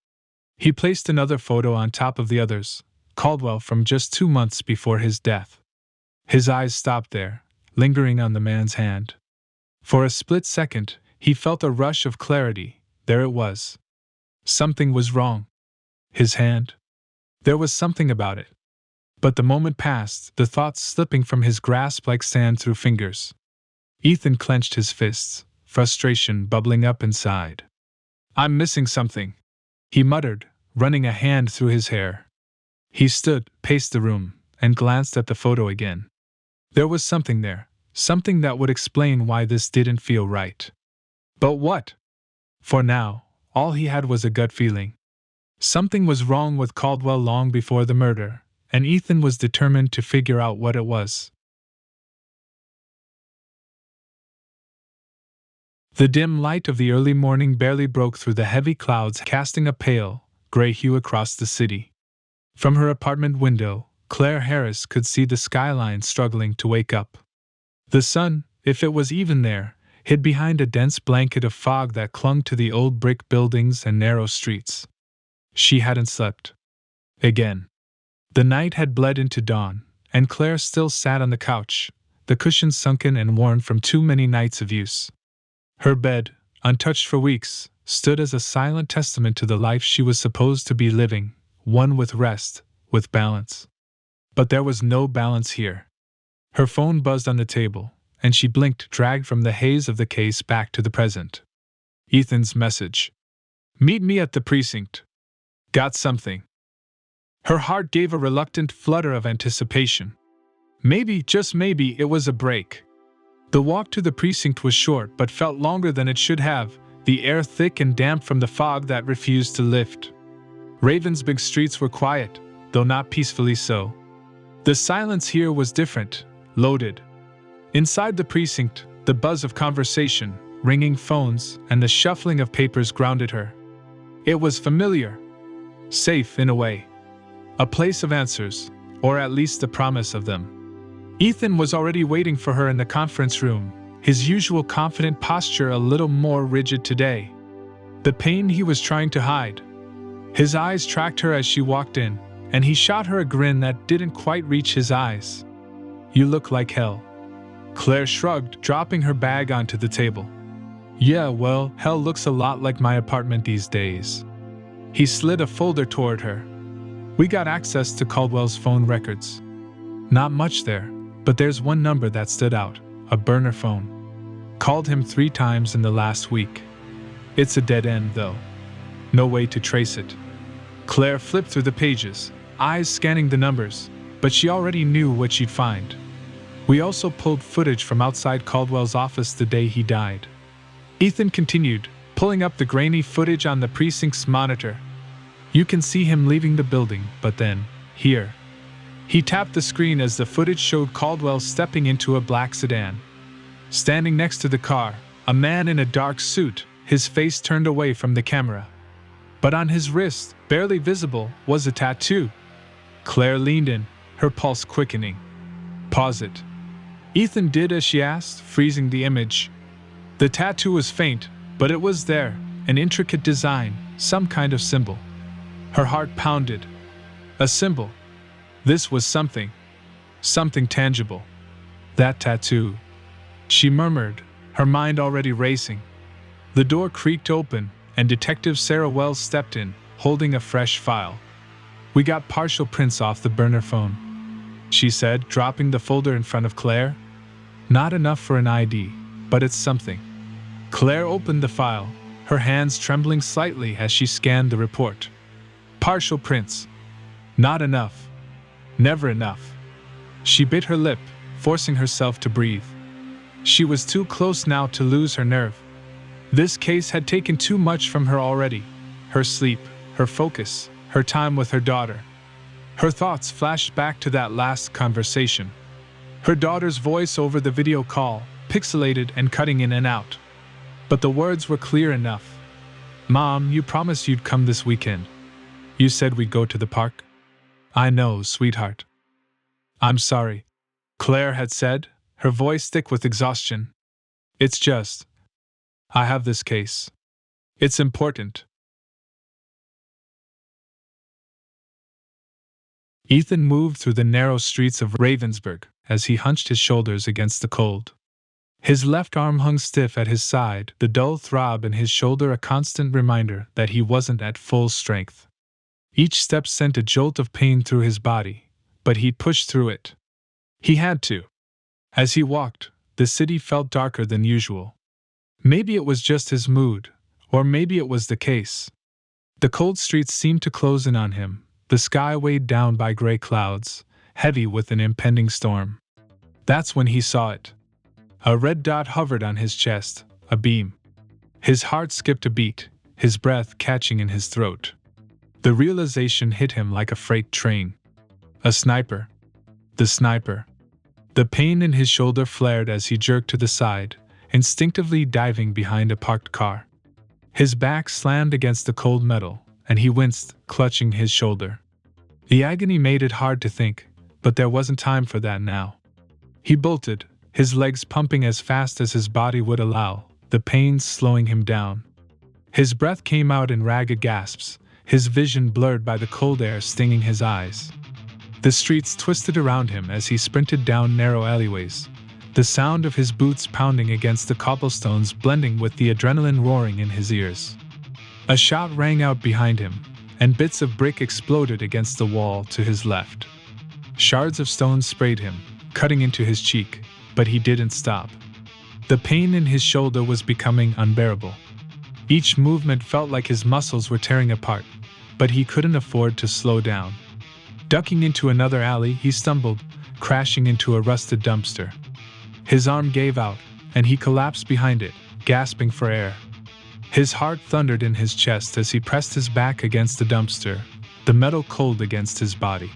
He placed another photo on top of the others, Caldwell from just 2 months before his death. His eyes stopped there, lingering on the man's hand. For a split second, he felt a rush of clarity. There it was. Something was wrong. His hand? There was something about it. But the moment passed, the thoughts slipping from his grasp like sand through fingers. Ethan clenched his fists, frustration bubbling up inside. "I'm missing something," he muttered, running a hand through his hair. He stood, paced the room, and glanced at the photo again. There was something there, something that would explain why this didn't feel right. But what? For now, all he had was a gut feeling. Something was wrong with Caldwell long before the murder, and Ethan was determined to figure out what it was. The dim light of the early morning barely broke through the heavy clouds, casting a pale, gray hue across the city. From her apartment window, Claire Harris could see the skyline struggling to wake up. The sun, if it was even there, hid behind a dense blanket of fog that clung to the old brick buildings and narrow streets. She hadn't slept. Again. The night had bled into dawn, and Claire still sat on the couch, the cushions sunken and worn from too many nights of use. Her bed, untouched for weeks, stood as a silent testament to the life she was supposed to be living, one with rest, with balance. But there was no balance here. Her phone buzzed on the table, and she blinked, dragged from the haze of the case back to the present. Ethan's message. "Meet me at the precinct. Got something." Her heart gave a reluctant flutter of anticipation. Maybe, just maybe, it was a break. The walk to the precinct was short but felt longer than it should have, the air thick and damp from the fog that refused to lift. Ravensberg streets were quiet, though not peacefully so. The silence here was different, loaded. Inside the precinct, the buzz of conversation, ringing phones, and the shuffling of papers grounded her. It was familiar. Safe in a way. A place of answers, or at least the promise of them. Ethan was already waiting for her in the conference room, his usual confident posture a little more rigid today. The pain he was trying to hide. His eyes tracked her as she walked in, and he shot her a grin that didn't quite reach his eyes. "You look like hell." Claire shrugged, dropping her bag onto the table. "Yeah, well, hell looks a lot like my apartment these days." He slid a folder toward her. "We got access to Caldwell's phone records. Not much there, but there's one number that stood out, a burner phone. Called him 3 times in the last week. It's a dead end, though. No way to trace it." Claire flipped through the pages, eyes scanning the numbers, but she already knew what she'd find. "We also pulled footage from outside Caldwell's office the day he died." Ethan continued, pulling up the grainy footage on the precinct's monitor. "You can see him leaving the building, but then, here." He tapped the screen as the footage showed Caldwell stepping into a black sedan. Standing next to the car, a man in a dark suit, his face turned away from the camera. But on his wrist, barely visible, was a tattoo. Claire leaned in, her pulse quickening. "Pause it." Ethan did as she asked, freezing the image. The tattoo was faint, but it was there, an intricate design, some kind of symbol. Her heart pounded. A symbol. This was something. Something tangible. That tattoo. She murmured, her mind already racing. The door creaked open, and Detective Sarah Wells stepped in, holding a fresh file. "We got partial prints off the burner phone," she said, dropping the folder in front of Claire. "Not enough for an ID, but it's something." Claire opened the file, her hands trembling slightly as she scanned the report. Partial prints. Not enough. Never enough. She bit her lip, forcing herself to breathe. She was too close now to lose her nerve. This case had taken too much from her already. Her sleep, her focus, her time with her daughter. Her thoughts flashed back to that last conversation. Her daughter's voice over the video call, pixelated and cutting in and out. But the words were clear enough. "Mom, you promised you'd come this weekend. You said we'd go to the park." "I know, sweetheart." "I'm sorry," Claire had said, her voice thick with exhaustion. "It's just, I have this case. It's important." Ethan moved through the narrow streets of Ravensberg as he hunched his shoulders against the cold. His left arm hung stiff at his side, the dull throb in his shoulder a constant reminder that he wasn't at full strength. Each step sent a jolt of pain through his body, but he'd pushed through it. He had to. As he walked, the city felt darker than usual. Maybe it was just his mood, or maybe it was the case. The cold streets seemed to close in on him, the sky weighed down by gray clouds, heavy with an impending storm. That's when he saw it. A red dot hovered on his chest, a beam. His heart skipped a beat, his breath catching in his throat. The realization hit him like a freight train. A sniper. The sniper. The pain in his shoulder flared as he jerked to the side, instinctively diving behind a parked car. His back slammed against the cold metal, and he winced, clutching his shoulder. The agony made it hard to think, but there wasn't time for that now. He bolted, his legs pumping as fast as his body would allow, the pain slowing him down. His breath came out in ragged gasps, his vision blurred by the cold air stinging his eyes. The streets twisted around him as he sprinted down narrow alleyways, the sound of his boots pounding against the cobblestones blending with the adrenaline roaring in his ears. A shout rang out behind him, and bits of brick exploded against the wall to his left. Shards of stone sprayed him, cutting into his cheek, but he didn't stop. The pain in his shoulder was becoming unbearable. Each movement felt like his muscles were tearing apart, but he couldn't afford to slow down. Ducking into another alley, he stumbled, crashing into a rusted dumpster. His arm gave out, and he collapsed behind it, gasping for air. His heart thundered in his chest as he pressed his back against the dumpster, the metal cold against his body.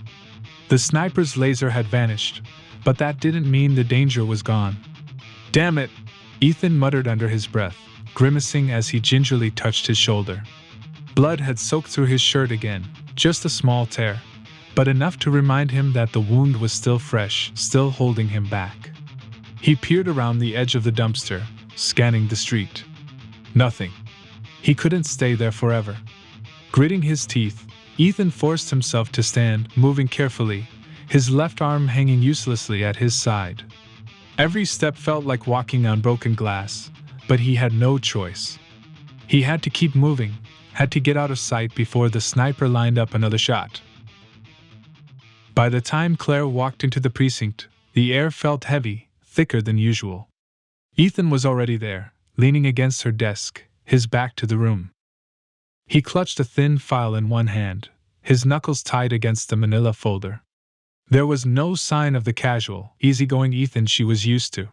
The sniper's laser had vanished, but that didn't mean the danger was gone. "Damn it," Ethan muttered under his breath, grimacing as he gingerly touched his shoulder. Blood had soaked through his shirt again, just a small tear, but enough to remind him that the wound was still fresh, still holding him back. He peered around the edge of the dumpster, scanning the street. Nothing. He couldn't stay there forever. Gritting his teeth, Ethan forced himself to stand, moving carefully, his left arm hanging uselessly at his side. Every step felt like walking on broken glass, but he had no choice. He had to keep moving, had to get out of sight before the sniper lined up another shot. By the time Claire walked into the precinct, the air felt heavy, thicker than usual. Ethan was already there, leaning against her desk, his back to the room. He clutched a thin file in one hand, his knuckles tied against the manila folder. There was no sign of the casual, easygoing Ethan she was used to.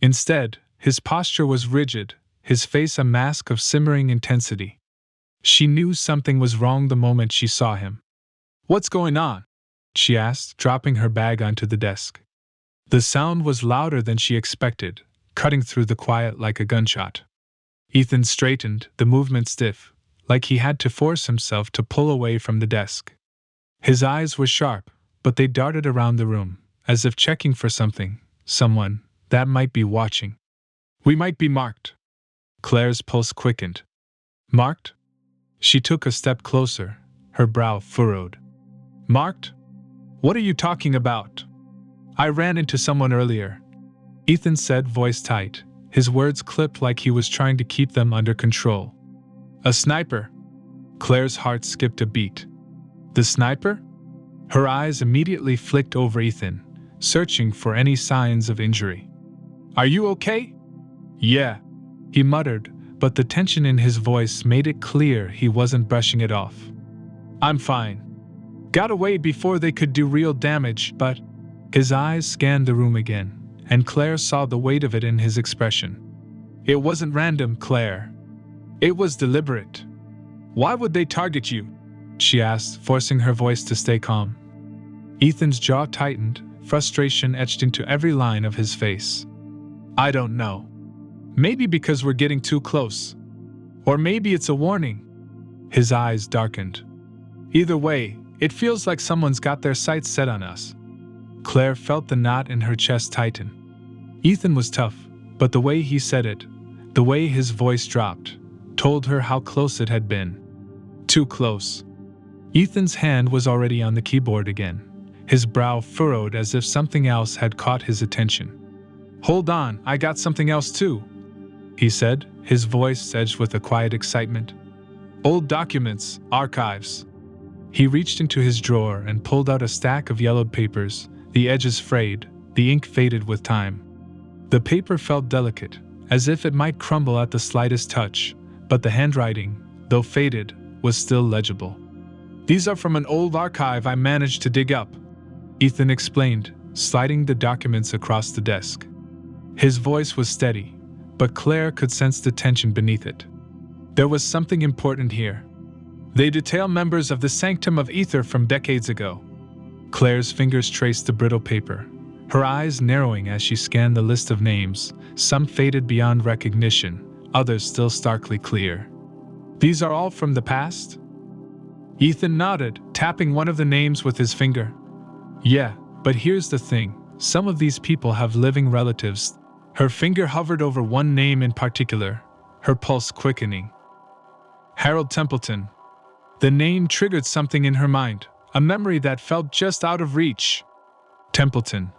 Instead, his posture was rigid, his face a mask of simmering intensity. She knew something was wrong the moment she saw him. "What's going on?" she asked, dropping her bag onto the desk. The sound was louder than she expected, cutting through the quiet like a gunshot. Ethan straightened, the movement stiff, like he had to force himself to pull away from the desk. His eyes were sharp, but they darted around the room, as if checking for something, someone, that might be watching. "We might be marked." Claire's pulse quickened. "Marked?" She took a step closer, her brow furrowed. "Marked? What are you talking about?" "I ran into someone earlier," Ethan said, voice tight, his words clipped like he was trying to keep them under control. "A sniper?" Claire's heart skipped a beat. "The sniper?" Her eyes immediately flicked over Ethan, searching for any signs of injury. "Are you okay?" "Yeah," he muttered, but the tension in his voice made it clear he wasn't brushing it off. "I'm fine. Got away before they could do real damage, but..." His eyes scanned the room again, and Claire saw the weight of it in his expression. "It wasn't random, Claire. It was deliberate." "Why would they target you?" she asked, forcing her voice to stay calm. Ethan's jaw tightened, frustration etched into every line of his face. "I don't know. Maybe because we're getting too close. Or maybe it's a warning." His eyes darkened. "Either way, it feels like someone's got their sights set on us." Claire felt the knot in her chest tighten. Ethan was tough, but the way he said it, the way his voice dropped, told her how close it had been. Too close. Ethan's hand was already on the keyboard again, his brow furrowed as if something else had caught his attention. "Hold on, I got something else too," he said, his voice edged with a quiet excitement. "Old documents, archives." He reached into his drawer and pulled out a stack of yellowed papers, the edges frayed, the ink faded with time. The paper felt delicate, as if it might crumble at the slightest touch, but the handwriting, though faded, was still legible. "These are from an old archive I managed to dig up," Ethan explained, sliding the documents across the desk. His voice was steady, but Claire could sense the tension beneath it. There was something important here. "They detail members of the Sanctum of Aether from decades ago." Claire's fingers traced the brittle paper, her eyes narrowing as she scanned the list of names, some faded beyond recognition, others still starkly clear. "These are all from the past?" Ethan nodded, tapping one of the names with his finger. "Yeah, but here's the thing, some of these people have living relatives." Her finger hovered over one name in particular, her pulse quickening. Harold Templeton. The name triggered something in her mind, a memory that felt just out of reach. Templeton.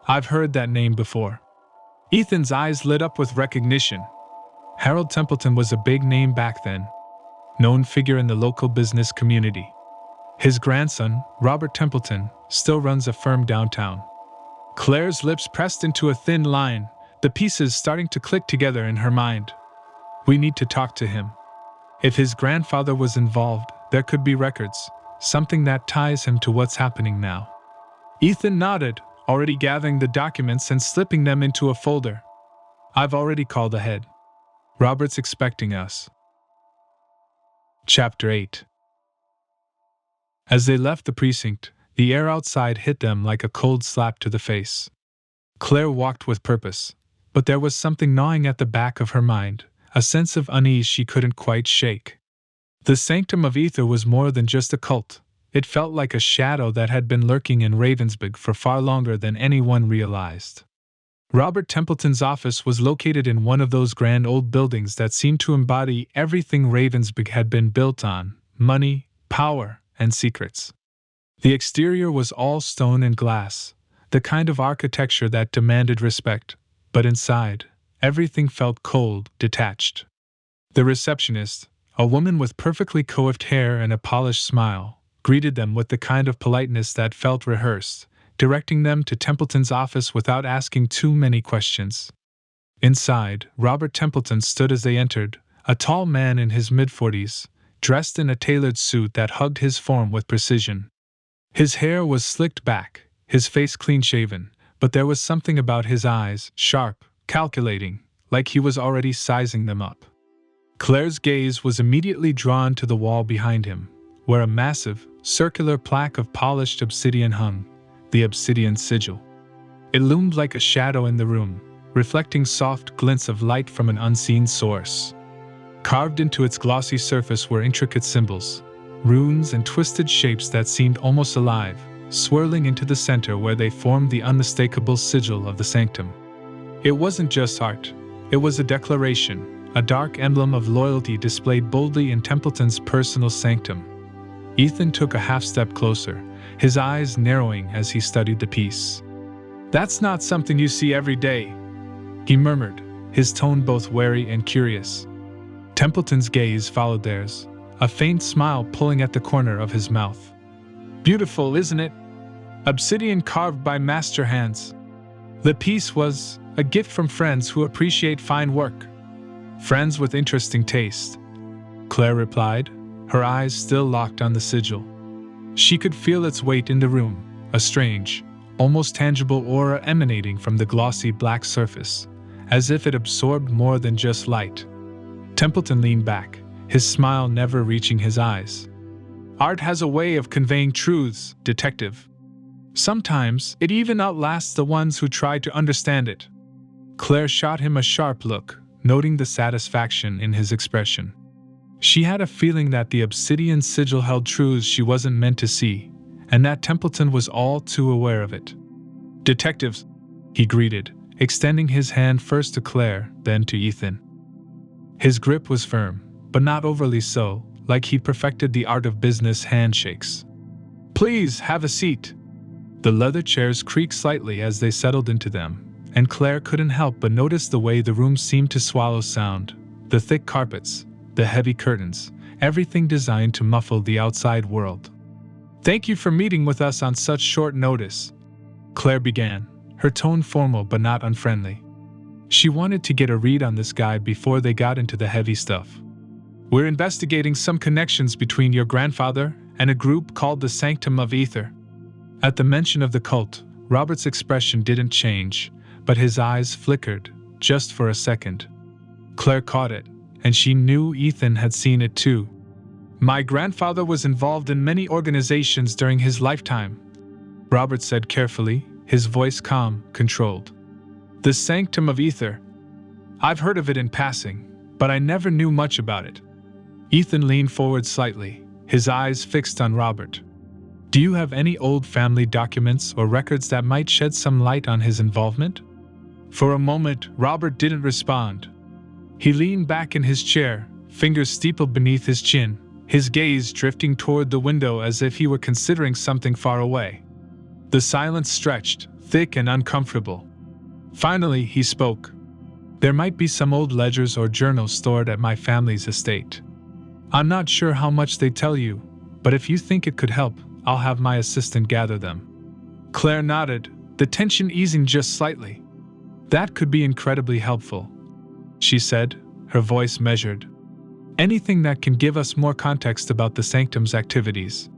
I've heard that name before. Ethan's eyes lit up with recognition. Harold Templeton was a big name back then, known figure in the local business community. His grandson, Robert Templeton, still runs a firm downtown. Claire's lips pressed into a thin line, the pieces starting to click together in her mind. We need to talk to him. If his grandfather was involved, there could be records, something that ties him to what's happening now. Ethan nodded, already gathering the documents and slipping them into a folder. I've already called ahead. Robert's expecting us. Chapter 8. As they left the precinct, the air outside hit them like a cold slap to the face. Claire walked with purpose, but there was something gnawing at the back of her mind, a sense of unease she couldn't quite shake. The Sanctum of Aether was more than just a cult. It felt like a shadow that had been lurking in Ravensberg for far longer than anyone realized. Robert Templeton's office was located in one of those grand old buildings that seemed to embody everything Ravensberg had been built on: money, power, and secrets. The exterior was all stone and glass, the kind of architecture that demanded respect, but inside, everything felt cold, detached. The receptionist, a woman with perfectly coiffed hair and a polished smile, greeted them with the kind of politeness that felt rehearsed, directing them to Templeton's office without asking too many questions. Inside, Robert Templeton stood as they entered, a tall man in his mid-40s, dressed in a tailored suit that hugged his form with precision. His hair was slicked back, his face clean-shaven, but there was something about his eyes, sharp, calculating, like he was already sizing them up. Claire's gaze was immediately drawn to the wall behind him, where a massive, circular plaque of polished obsidian hung, the obsidian sigil. It loomed like a shadow in the room, reflecting soft glints of light from an unseen source. Carved into its glossy surface were intricate symbols, runes and twisted shapes that seemed almost alive, swirling into the center where they formed the unmistakable sigil of the sanctum. It wasn't just art, it was a declaration, a dark emblem of loyalty displayed boldly in Templeton's personal sanctum. Ethan took a half-step closer, his eyes narrowing as he studied the piece. "That's not something you see every day," he murmured, his tone both wary and curious. Templeton's gaze followed theirs, a faint smile pulling at the corner of his mouth. "Beautiful, isn't it? Obsidian carved by master hands. The piece was a gift from friends who appreciate fine work." "Friends with interesting taste," Claire replied, her eyes still locked on the sigil. She could feel its weight in the room, a strange, almost tangible aura emanating from the glossy black surface, as if it absorbed more than just light. Templeton leaned back, his smile never reaching his eyes. "Art has a way of conveying truths, detective. Sometimes it even outlasts the ones who try to understand it." Claire shot him a sharp look, noting the satisfaction in his expression. She had a feeling that the obsidian sigil held truths she wasn't meant to see, and that Templeton was all too aware of it. "Detectives," he greeted, extending his hand first to Claire, then to Ethan. His grip was firm, but not overly so, like he'd perfected the art of business handshakes. "Please have a seat." The leather chairs creaked slightly as they settled into them, and Claire couldn't help but notice the way the room seemed to swallow sound. The thick carpets, the heavy curtains, everything designed to muffle the outside world. "Thank you for meeting with us on such short notice," Claire began, her tone formal but not unfriendly. She wanted to get a read on this guy before they got into the heavy stuff. "We're investigating some connections between your grandfather and a group called the Sanctum of Aether." At the mention of the cult, Robert's expression didn't change, but his eyes flickered, just for a second. Claire caught it, and she knew Ethan had seen it too. "My grandfather was involved in many organizations during his lifetime," Robert said carefully, his voice calm, controlled. "The Sanctum of Aether. I've heard of it in passing, but I never knew much about it." Ethan leaned forward slightly, his eyes fixed on Robert. "Do you have any old family documents or records that might shed some light on his involvement?" For a moment, Robert didn't respond. He leaned back in his chair, fingers steepled beneath his chin, his gaze drifting toward the window as if he were considering something far away. The silence stretched, thick and uncomfortable. Finally, he spoke. "There might be some old ledgers or journals stored at my family's estate. I'm not sure how much they tell you, but if you think it could help, I'll have my assistant gather them." Claire nodded, the tension easing just slightly. "That could be incredibly helpful," she said, her voice measured. "Anything that can give us more context about the Sanctum's activities."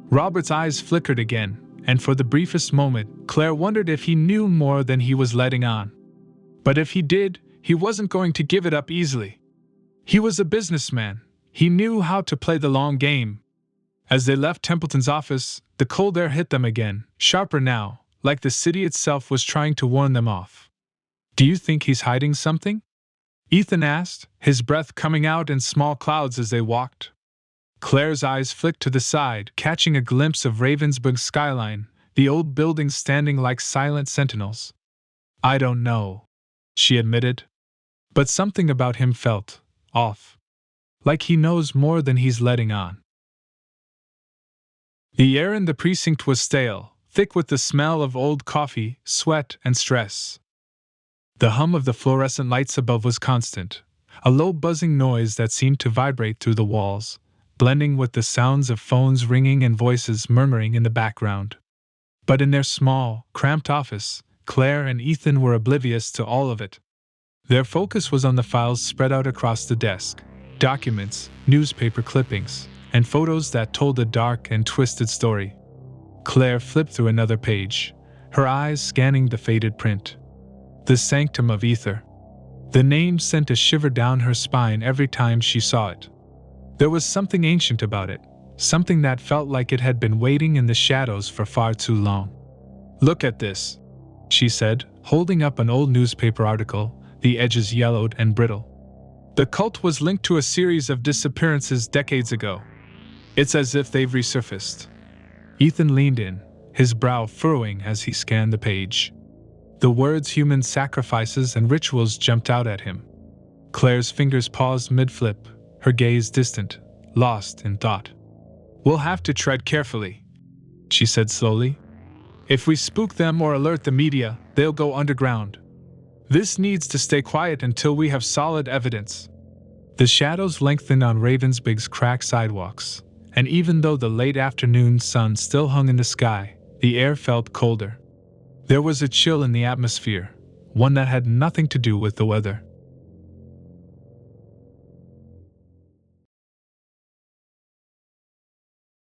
Robert's eyes flickered again, and for the briefest moment, Claire wondered if he knew more than he was letting on. But if he did, he wasn't going to give it up easily. He was a businessman. He knew how to play the long game. As they left Templeton's office, the cold air hit them again, sharper now, like the city itself was trying to warn them off. "Do you think he's hiding something?" Ethan asked, his breath coming out in small clouds as they walked. Claire's eyes flicked to the side, catching a glimpse of Ravensberg's skyline, the old buildings standing like silent sentinels. "I don't know," she admitted. But something about him felt off. Like he knows more than he's letting on. The air in the precinct was stale, thick with the smell of old coffee, sweat, and stress. The hum of the fluorescent lights above was constant, a low buzzing noise that seemed to vibrate through the walls, blending with the sounds of phones ringing and voices murmuring in the background. But in their small, cramped office, Claire and Ethan were oblivious to all of it. Their focus was on the files spread out across the desk, documents, newspaper clippings, and photos that told a dark and twisted story. Claire flipped through another page, her eyes scanning the faded print. The Sanctum of Aether. The name sent a shiver down her spine every time she saw it. There was something ancient about it, something that felt like it had been waiting in the shadows for far too long. "Look at this," she said, holding up an old newspaper article, the edges yellowed and brittle. "The cult was linked to a series of disappearances decades ago. It's as if they've resurfaced." Ethan leaned in, his brow furrowing as he scanned the page. The words human sacrifices and rituals jumped out at him. Claire's fingers paused mid-flip, her gaze distant, lost in thought. "We'll have to tread carefully," she said slowly. "If we spook them or alert the media, they'll go underground. This needs to stay quiet until we have solid evidence." The shadows lengthened on Ravensberg's cracked sidewalks, and even though the late afternoon sun still hung in the sky, the air felt colder. There was a chill in the atmosphere, one that had nothing to do with the weather.